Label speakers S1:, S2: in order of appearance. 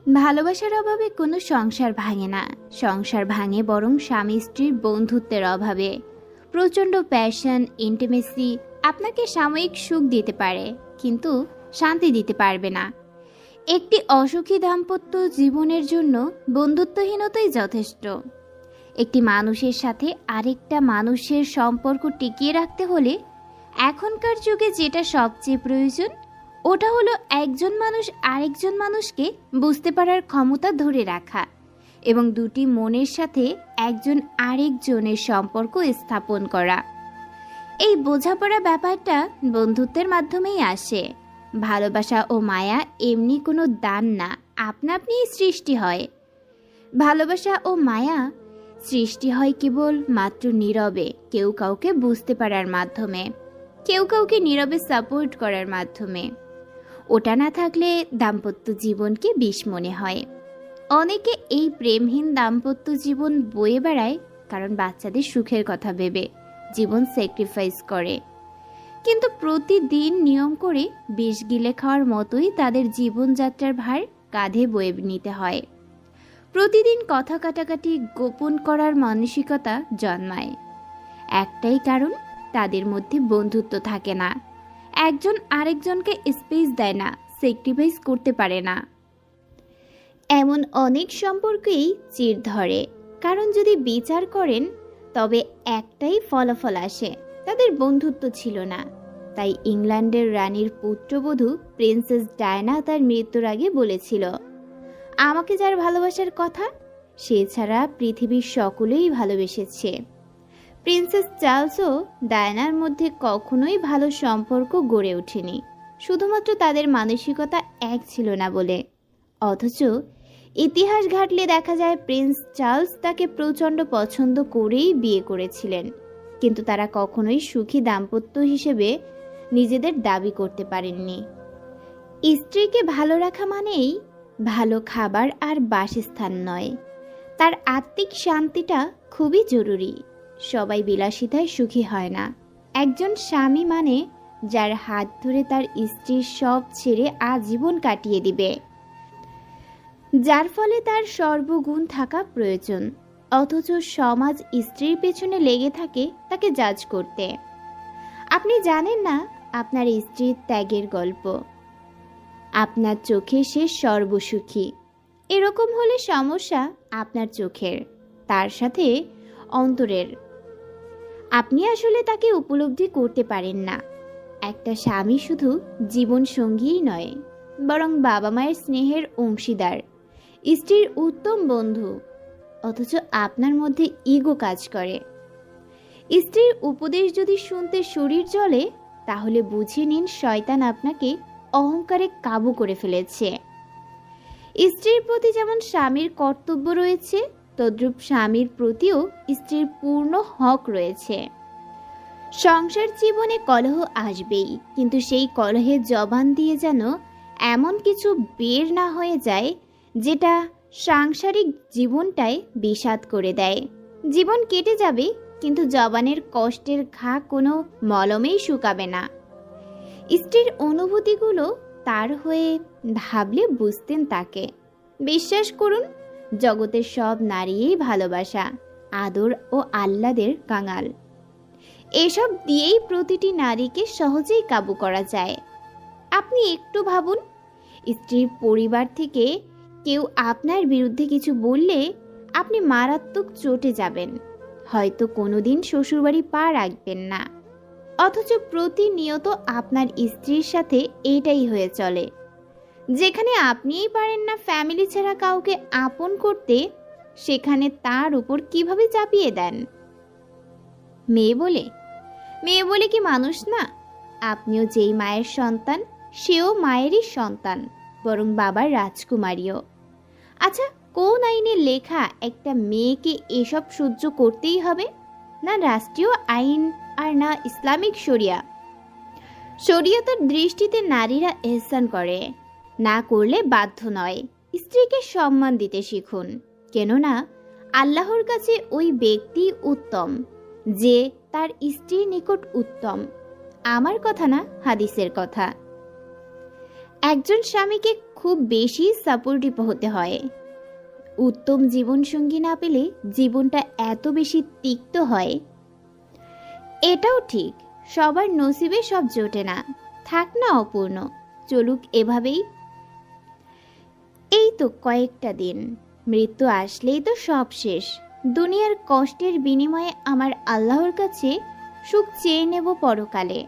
S1: ভালোবাসার অভাবে কোনো সংসার ভাঙে না। সংসার ভাঙে বরং স্বামী স্ত্রীর বন্ধুত্বের অভাবে। প্রচণ্ড প্যাশন, ইন্টিমেসি আপনাকে সাময়িক সুখ দিতে পারে, কিন্তু শান্তি দিতে পারবে না। একটি অসুখী দাম্পত্য জীবনের জন্য বন্ধুত্বহীনতাই যথেষ্ট। একটি মানুষের সাথে আরেকটা মানুষের সম্পর্ক টিকিয়ে রাখতে হলে এখনকার যুগে যেটা সবচেয়ে প্রয়োজন, ওটা হলো একজন মানুষ আরেকজন মানুষকে বুঝতে পারার ক্ষমতা ধরে রাখা এবং দুটি মনের সাথে একজন আরেকজনের সম্পর্ক স্থাপন করা। এই বোঝাপড়া ব্যাপারটা বন্ধুত্বের মাধ্যমেই আসে। ভালোবাসা ও মায়া এমনি কোনো দান না, আপনা আপনিই সৃষ্টি হয়। ভালোবাসা ও মায়া সৃষ্টি হয় কেবল মাত্র নীরবে, কেউ কাউকে বুঝতে পারার মাধ্যমে, কেউ কাউকে নীরবে সাপোর্ট করার মাধ্যমে। ওটা না থাকলে দাম্পত্য জীবনকে বিষ মনে হয়। অনেকে এই প্রেমহীন দাম্পত্য জীবন বয়ে বেড়ায় কারণ বাচ্চাদের সুখের কথা ভেবে জীবন স্যাক্রিফাইস করে, কিন্তু প্রতিদিন নিয়ম করে বিষ গিলে খাওয়ার মতোই তাদের জীবনযাত্রার ভার কাঁধে বয়ে নিতে হয়। প্রতিদিন কথা কাটাকাটি, গোপন করার মানসিকতা জন্মায়। একটাই কারণ, তাদের মধ্যে বন্ধুত্ব থাকে না। একজন আরেকজনকে স্পেস দেয় না, স্যাক্রিফাইস করতে পারে না। এমন অনেক সম্পর্কেই চির ধরে, কারণ যদি বিচার করেন তবে একটাই ফলাফল আসে, তাদের বন্ধুত্ব ছিল না। তাই ইংল্যান্ডের রানীর পুত্রবধূ প্রিন্সেস ডায়না তার মৃত্যুর আগে বলেছিল, আমাকে যার ভালোবাসার কথা সে ছাড়া পৃথিবীর সকলেই ভালোবেসেছে। প্রিন্সেস চার্লসও ডায়নার মধ্যে কখনোই ভালো সম্পর্ক গড়ে ওঠেনি, শুধুমাত্র তাদের মানসিকতা এক ছিল না বলে। অথচ ইতিহাস ঘাটলে দেখা যায় প্রিন্স চার্লস তাকে প্রচণ্ড পছন্দ করেই বিয়ে করেছিলেন, কিন্তু তারা কখনোই সুখী দাম্পত্য হিসেবে নিজেদের দাবি করতে পারেননি। স্ত্রীকে ভালো রাখা মানেই ভালো খাবার আর বাসস্থান নয়, তার আত্মিক শান্তিটা খুবই জরুরি। সবাই বিলাসিতায় সুখী হয় না। একজন স্বামী মানে যার হাত ধরে তার স্ত্রীর সব ছেড়ে আজীবন কাটিয়ে দিবে, যার ফলে তার সর্বগুণ থাকা প্রয়োজন। অথচ সমাজ স্ত্রীর পেছনে লেগে থাকে তাকে জাজ করতে। আপনি জানেন না আপনার স্ত্রীর ত্যাগের গল্প। আপনার চোখে সে সর্বসুখী। এরকম হলে সমস্যা আপনার চোখের, তার সাথে অন্তরের। আপনি আসলে তাকে উপলব্ধি করতে পারেন না। একটা স্বামী শুধু জীবন সঙ্গীই নয়, বরং বাবা মায়ের স্নেহের অংশীদার, স্ত্রীর উত্তম বন্ধু। অথচ আপনার মধ্যে ইগো কাজ করে। স্ত্রীর উপদেশ যদি শুনতে শরীর জ্বলে, তাহলে বুঝে নিন শয়তান আপনাকে অহংকারে কাবু করে ফেলেছে। স্ত্রীর প্রতি যেমন স্বামীর কর্তব্য রয়েছে, তদ্রূপ স্বামীর প্রতিও স্ত্রীর পূর্ণ হক রয়েছে। সংসার জীবনে কলহ আসবেই, কিন্তু সেই কলহের জবান দিয়ে যেন এমন কিছু বের না হয়ে যায় যেটা সাংসারিক জীবনটাই বিষাদ করে দেয়। জীবন কেটে যাবে, কিন্তু জবানের কষ্টের ঘা কোনো মলমেই শুকাবে না। স্ত্রীর অনুভূতিগুলো তার হয়ে ভাবলে বুঝতেন তাকে। বিশ্বাস করুন, জগতের সব নারীই ভালোবাসা, আদর ও আহ্লাদের কাঙাল। এসব দিয়েই প্রতিটি নারীকে সহজেই কাবু করা যায়। আপনি একটু ভাবুন, স্ত্রীর পরিবার থেকে কেউ আপনার বিরুদ্ধে কিছু বললে আপনি মারাত্মক চটে যাবেন, হয়তো কোনোদিন শ্বশুরবাড়ি পা রাখবেন না। অথচ প্রতিনিয়ত আপনার স্ত্রীর সাথে এটাই হয়ে চলে। যেখানে আপনিই পারেন না ফ্যামিলি ছাড়া কাউকে আপন করতে, সেখানে তার উপর কিভাবে চাপিয়ে দেন। মেয়ে বলে কি মানুষ না? আপনিও যেই মায়ের সন্তান, সেও মায়েরই সন্তান, বরং বাবার রাজকুমারীও। আচ্ছা, কোন আইনে লেখা একটা মেয়েকে এসব সহ্য করতেই হবে? না রাষ্ট্রীয় আইন, আর না ইসলামিক শরিয়া। শরিয়তের দৃষ্টিতে নারীরা ইহসান করে, না করলে বাধ্য নয়। স্ত্রীকে সম্মান দিতে শিখুন, কেননা আল্লাহর কাছে ওই ব্যক্তি উত্তম যে তার স্ত্রীর নিকট উত্তম। আমার কথা না, হাদিসের কথা। একজন স্বামীকে খুব বেশি সাপোর্টিভ হতে হয়। উত্তম জীবনসঙ্গী না পেলে জীবনটা এত বেশি তিক্ত হয়। এটাও ঠিক, সবার নসিবে সব জোটে না, থাক না অপূর্ণ, চলুক এভাবেই। এই তো কয়েকটা দিন, মৃত্যু আসলেই তো সব শেষ। দুনিয়ার কষ্টের বিনিময়ে আমার আল্লাহর কাছে সুখ চেয়ে নেব পরকালে।